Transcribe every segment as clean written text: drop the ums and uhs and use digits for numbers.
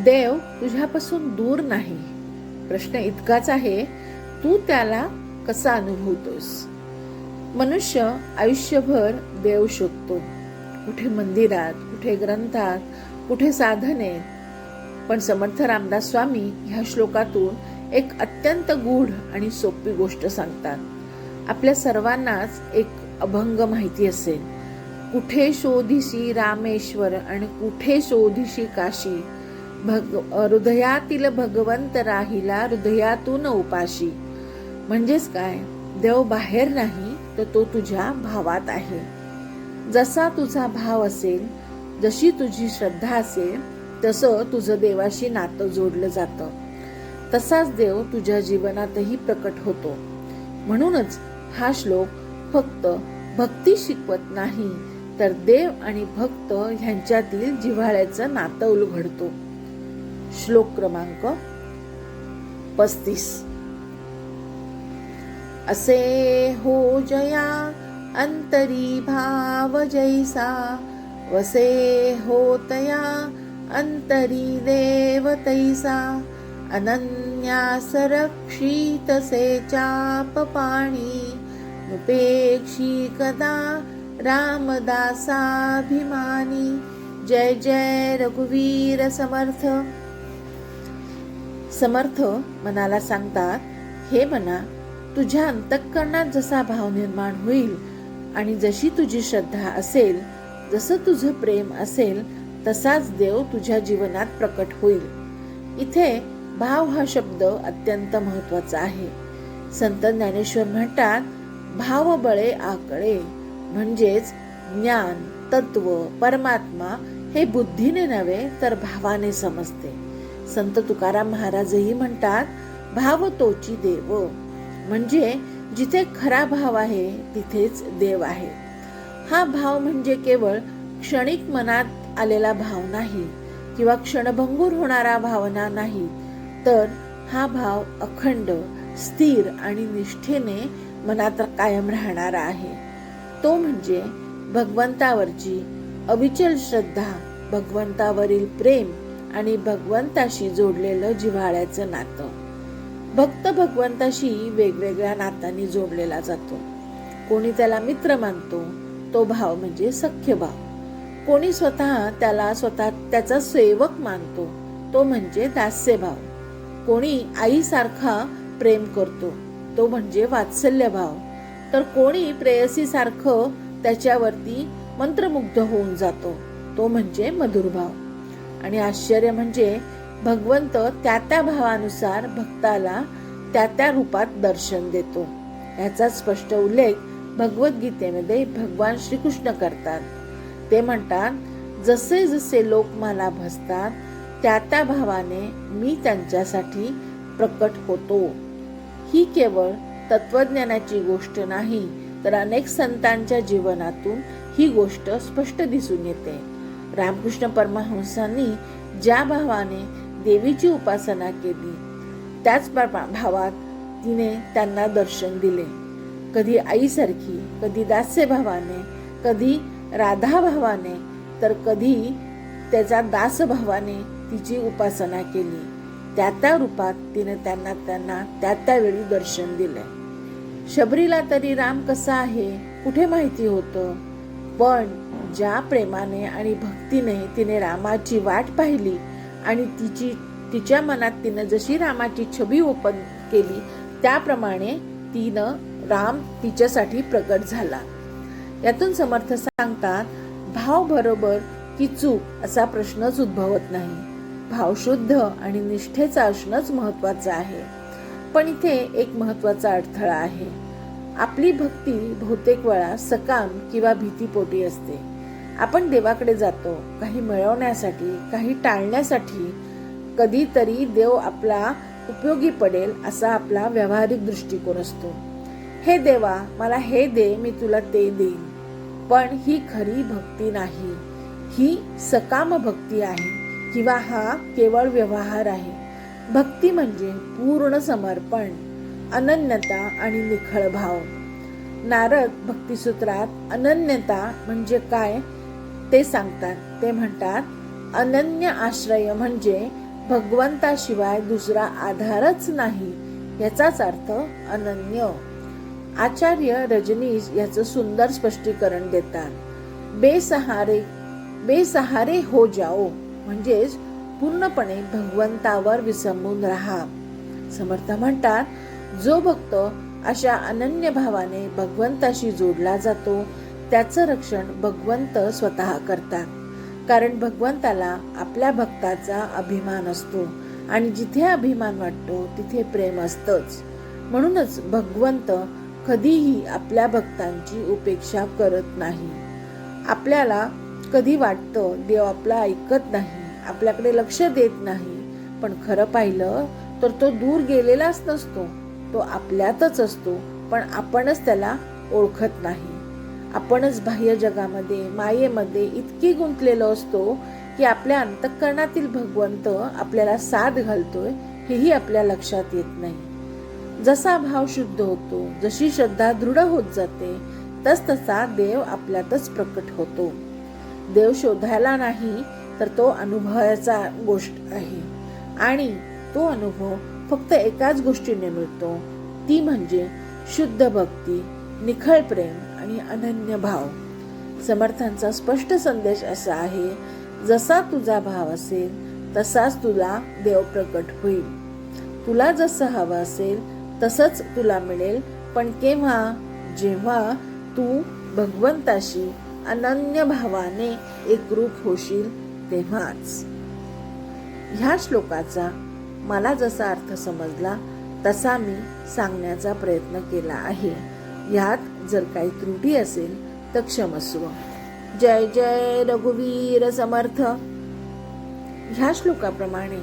देव तुझ्यापासून दूर नाही. प्रश्न इतकाच आहे, तू त्याला कसा अनुभवतोस? मनुष्य आयुष्यभर देव शोधतो, कुठे मंदिरात, कुठे ग्रंथात, कुठे साधनेत. पण समर्थ रामदास स्वामी ह्या श्लोकातून एक अत्यंत गूढ आणि सोपी गोष्ट सांगतात. आपल्या सर्वांनाच एक अभंग माहिती असेल, कुठे शोधिसी रामेश्वर आणि कुठे शोधिसी काशी, हृदयातील भगवंत राहिला हृदयातून उपाशी. म्हणजेच काय, देव बाहेर नाही तर तो तुझ्या भावात आहे. जसा तुझा भाव असेल, जशी तुझी श्रद्धा असेल, तसं तुझं देवाशी नातं जोडलं जातं. तसाच देव तुझ्या जीवनातही प्रकट होतो. म्हणूनच हा श्लोक फक्त भक्ती शिकवत नाही, तर देव आणि भक्त ह्यांच्यातील जिव्हाळ्याचं नातं उलगडतो. श्लोक क्रमांक 35. असे हो जया अंतरी भाव जैसा, वसे होतया अंतरी देव तैसा, अनन्यास रक्षितसे चाप पाणी, नुपेक्षी कदा रामदासाभिमानी. जय जय रघुवीर समर्थ. समर्थ मनाला सांगतात, हे मना, तुझ्या अंतःकरणात जसा भाव निर्माण होईल आणि जशी तुझी श्रद्धा असेल, जसं तुझं प्रेम असेल, तसाच देव तुझ्या जीवनात प्रकट होईल. इथे भाव हा शब्द अत्यंत महत्वाचा आहे. संत ज्ञानेश्वर म्हणतात, भाव बळे आकळे. म्हणजेच ज्ञान, तत्व, परमात्मा हे बुद्धीने नव्हे तर भावाने समजते. संत तुकाराम महाराजही म्हणतात, भाव तोची देव. म्हणजे जिथे खरा भाव आहे तिथेच देव आहे. हा भाव म्हणजे केवळ क्षणिक मनात आलेला भाव नाही किंवा क्षणभंगूर होणारा भावना नाही, तर हा भाव अखंड, स्थिर आणि निष्ठेने मनात कायम राहणारा आहे. तो म्हणजे भगवंतावरची अविचल श्रद्धा, भगवंतावरील प्रेम आणि भगवंताशी जोडलेलं जिव्हाळ्याचं नातं. भक्त भगवंताशी वेगवेगळ्या नात्यांनी जोडलेला जातो. कोणी त्याला मित्र मानतो, तो भाव म्हणजे सख्य भाव. कोणी त्याचा सेवक मानतो, तो म्हणजे दास्य भाव. कोणी आईसारखा प्रेम करतो, तो म्हणजे वात्सल्य भाव. तर कोणी प्रेयसी सारखं त्याच्यावरती मंत्रमुग्ध होऊन जातो, तो म्हणजे मधुर भाव. आणि आश्चर्य म्हणजे भगवंत त्या भावानुसार भक्ताला त्या रूपात दर्शन देतो. याचा स्पष्ट उल्लेख भगवद्गीतेमध्ये भगवान श्रीकृष्ण करतात. ते म्हणतात, जसे जसे लोक मला भजतात त्या भावाने मी त्यांच्यासाठी प्रकट होतो. ही केवळ तत्वज्ञानाची गोष्ट नाही, तर अनेक संतांच्या जीवनातून ही गोष्ट स्पष्ट दिसून येते. रामकृष्ण परमहंसांनी ज्या भावाने देवीची उपासना केली, त्याच भावात तिने त्यांना दर्शन दिले. कधी आईसारखी, कधी दास्य भावाने, कधी राधा भावाने, तर कधी त्याचा दास भावाने तिची उपासना केली. त्या रूपात तिने त्यांना त्या वेळी दर्शन दिले. शबरीला तरी राम कसा आहे कुठे माहिती होतं, पण ज्या प्रेमाने आणि भक्तीने तिने रामाची वाट पाहिली आणि तिच्या मनात तिने जशी रामाची छबी ओपन केली, त्याप्रमाणे तिनं राम तिच्यासाठी प्रकट झाला. यातून समर्थ सांगतात, भाव बरोबर की चूक असा प्रश्नच उद्भवत नाही. भाव शुद्ध आणि निष्ठेचा असणंच महत्वाचं आहे. पण इथे एक महत्वाचा अडथळा आहे. आपली भक्ती बहुतेक वेळा सकाम किंवा भीतीपोटी असते. आपण देवाकडे जातो काही मिळवण्यासाठी, काही टाळण्यासाठी. कधीतरी देव आपला उपयोगी पडेल असा आपला व्यावहारिक दृष्टिकोन असतो. हे देवा, मला हे दे, मी तुला ते देईन. पण ही खरी भक्ती नाही, ही सकाम भक्ती आहे किंवा हा केवळ व्यवहार आहे. भक्ती म्हणजे पूर्ण समर्पण, अनन्यता आणि निखळ भाव. नारद भक्तिसूत्रात अनन्यता म्हणजे काय ते सांगतात. ते म्हणतात, अनन्य आश्रय म्हणजे भगवंताशिवाय दुसरा आधारच नाही याचाच अर्थ अनन्य. आचार्य रजनीश याचं सुंदर स्पष्टीकरण देतात. बेसहारे हो जाओ म्हणजेच पूर्णपणे भगवंतावर विसंबून राहा. समर्थ म्हणतात, जो भक्त अशा अनन्य भावाने भगवंताशी जोडला जातो त्याचं रक्षण भगवंत स्वतः करतात. कारण भगवंताला आपल्या भक्ताचा अभिमान असतो आणि जिथे अभिमान वाटतो तिथे प्रेम असतंच. म्हणूनच भगवंत कधीही आपल्या भक्तांची उपेक्षा करत नाही. आपल्याला कधी वाटतं देव आपला ऐकत नाही, आपल्याकडे लक्ष देत नाही, पण खरं पाहिलं तर तो दूर गेलेलाच नसतो. तो आपल्यातच असतो, पण आपणच त्याला ओळखत नाही. आपणच बाह्य जगामध्ये मायेमध्ये इतकी गुंतलेलो असतो की आपल्या अंतःकरणातील भगवंत आपल्याला साथ घालतोय हेही आपल्या लक्षात येत नाही. जसा भाव शुद्ध होतो, जशी श्रद्धा दृढ होत जाते, तसा देव आपल्यातच प्रकट होतो. देव शोधायला नाही तर तो अनुभवाचा गोष्ट आहे आणि तो अनुभव फक्त एकाच गोष्टीने मिळतो, ती म्हणजे शुद्ध भक्ती, निखळ प्रेम आणि अनन्य भाव. समर्थांचा स्पष्ट संदेश असा आहे, जसा तुझा भाव असेल तसाच तुला देव प्रकट होईल. तुला जसं हवं असेल तसंच तुला मिळेल, पण केव्हा? जेव्हा तू भगवंताशी अनन्य भावाने एकरूप होशील तेव्हाच. ह्या श्लोकाचा मला जसा अर्थ समजला तसा मी सांगण्याचा प्रयत्न केला आहे. यात जर काही त्रुटी असेल तर क्षमस्व. जय जय रघुवीर समर्थ. ह्या श्लोकाप्रमाणे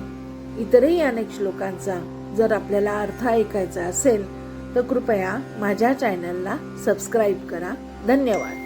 इतरही अनेक श्लोकांचा जर आपल्याला अर्थ ऐकायचा असेल तर कृपया माझ्या चॅनलला सबस्क्राईब करा. धन्यवाद.